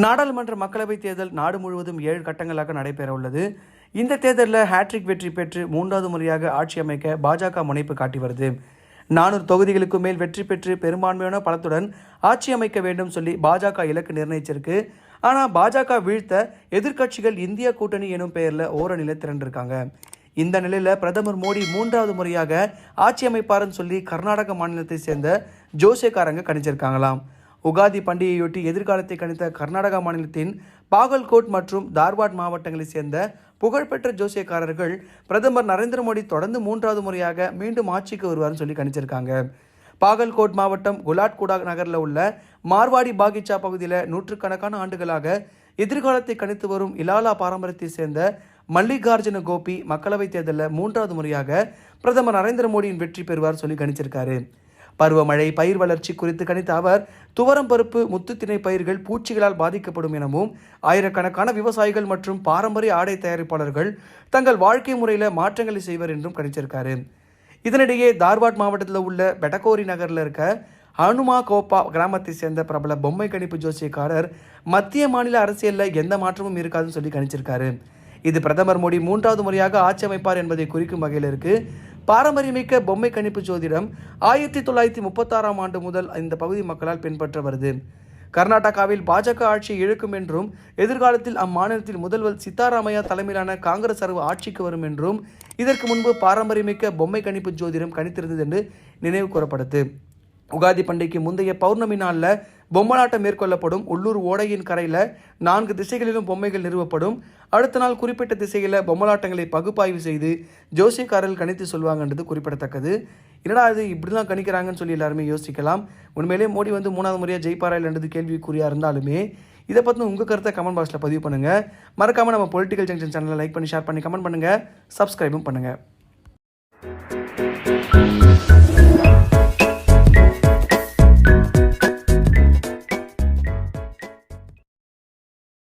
நாடாளுமன்ற மக்களவைத் தேர்தல் நாடு முழுவதும் 7 கட்டங்களாக நடைபெற உள்ளது. இந்த தேர்தலில் ஹேட்ரிக் வெற்றி பெற்று 3வது முறையாக ஆட்சி அமைக்க பாஜக முனைப்பு காட்டி வருது. 400 தொகுதிகளுக்கு மேல் வெற்றி பெற்று பெரும்பான்மையான பலத்துடன் ஆட்சி அமைக்க வேண்டும் சொல்லி பாஜக இலக்கு நிர்ணயிச்சிருக்கு. ஆனால் பாஜக வீழ்த்த எதிர்க்கட்சிகள் இந்தியா கூட்டணி எனும் பெயரில் ஓரணியில் திரண்டிருக்காங்க. இந்த நிலையில் பிரதமர் மோடி 3வது முறையாக ஆட்சி அமைப்பாருன்னு சொல்லி கர்நாடக மாநிலத்தை சேர்ந்த ஜோசியக்காரங்க கணிச்சிருக்காங்களாம். உகாதி பண்டிகையொட்டி எதிர்காலத்தை கணித்த கர்நாடகா மாநிலத்தின் பாகல்கோட் மற்றும் தார்வாட் மாவட்டங்களைச் சேர்ந்த புகழ்பெற்ற ஜோசியக்காரர்கள் பிரதமர் நரேந்திர மோடி தொடர்ந்து 3வது முறையாக மீண்டும் ஆட்சிக்கு வருவார்னு சொல்லி கணிச்சிருக்காங்க. பாகல்கோட் மாவட்டம் குலாட்குடா நகரில் உள்ள மார்வாடி பாகிச்சா பகுதியில் நூற்றுக்கணக்கான ஆண்டுகளாக எதிர்காலத்தை கணித்து வரும் இலாலா பாரம்பரியத்தை சேர்ந்த மல்லிகார்ஜுன கோபி மக்களவைத் தேர்தலில் 3வது முறையாக பிரதமர் நரேந்திர மோடியின் வெற்றி பெறுவார் சொல்லி கணிச்சிருக்காரு. பருவமழை, பயிர் வளர்ச்சி குறித்து கணித்த அவர் துவரம் பருப்பு, முத்துத்திணை பயிர்கள் பூச்சிகளால் பாதிக்கப்படும் எனவும் ஆயிரக்கணக்கான விவசாயிகள் மற்றும் பாரம்பரிய ஆடை தயாரிப்பாளர்கள் தங்கள் வாழ்க்கை முறையில் மாற்றங்களை செய்வர் என்றும் கணிச்சிருக்காரு. இதனிடையே தார்வாட் மாவட்டத்தில் உள்ள பெட்டகோரி நகரில் இருக்க ஹனுமா கோப்பா கிராமத்தை சேர்ந்த பிரபல பொம்மை கணிப்பு ஜோசியக்காரர் மத்திய மாநில அரசியலில் எந்த மாற்றமும் இருக்காதுன்னு சொல்லி கணிச்சிருக்காரு. இது பிரதமர் மோடி 3வது முறையாக ஆட்சி அமைப்பார் என்பதை குறிக்கும் வகையில் இருக்கு. பாரம்பரியமிக்க பொம்மை கணிப்பு ஜோதிடம் 1936ஆம் ஆண்டு முதல் இந்த பகுதி மக்களால் பின்பற்ற வருது. கர்நாடகாவில் பாஜக ஆட்சியை இழுக்கும் என்றும் எதிர்காலத்தில் அம்மாநிலத்தில் முதல்வர் சித்தாராமையா தலைமையிலான காங்கிரஸ் அரசு ஆட்சிக்கு வரும் என்றும் இதற்கு முன்பு பாரம்பரியமிக்க பொம்மை கணிப்பு ஜோதிடம் கணித்திருந்தது என்று நினைவு கூறப்படுது. உகாதி பண்டிகைக்கு முந்தைய பௌர்ணமி நாளில் பொம்மலாட்டம் மேற்கொள்ளப்படும். உள்ளூர் ஓடையின் கரையில் 4 திசைகளிலும் பொம்மைகள் நிறுவப்படும். அடுத்த நாள் குறிப்பிட்ட திசையில் பொம்மலாட்டங்களை பகுப்பாய்வு செய்து ஜோசியக்காரர்கள் கணித்து சொல்வாங்கன்றது குறிப்பிடத்தக்கது. என்னடா இது இப்படிலாம் கணிக்கிறாங்கன்னு சொல்லி எல்லாருமே யோசிக்கலாம். உண்மையிலே மோடி 3வது முறையாக ஜெயிப்பாரா இல்லைன்றது கேள்விக்குறியாக இருந்தாலுமே இதை பற்றி உங்கள் கருத்தை கமெண்ட் பாக்ஸில் பதிவு பண்ணுங்கள். மறக்காமல் நம்ம பொலிட்டிக்கல் ஜங்ஷன் சேனலை லைக் பண்ணி, ஷேர் பண்ணி, கமெண்ட் பண்ணுங்கள், சப்ஸ்கிரைபும் பண்ணுங்கள்.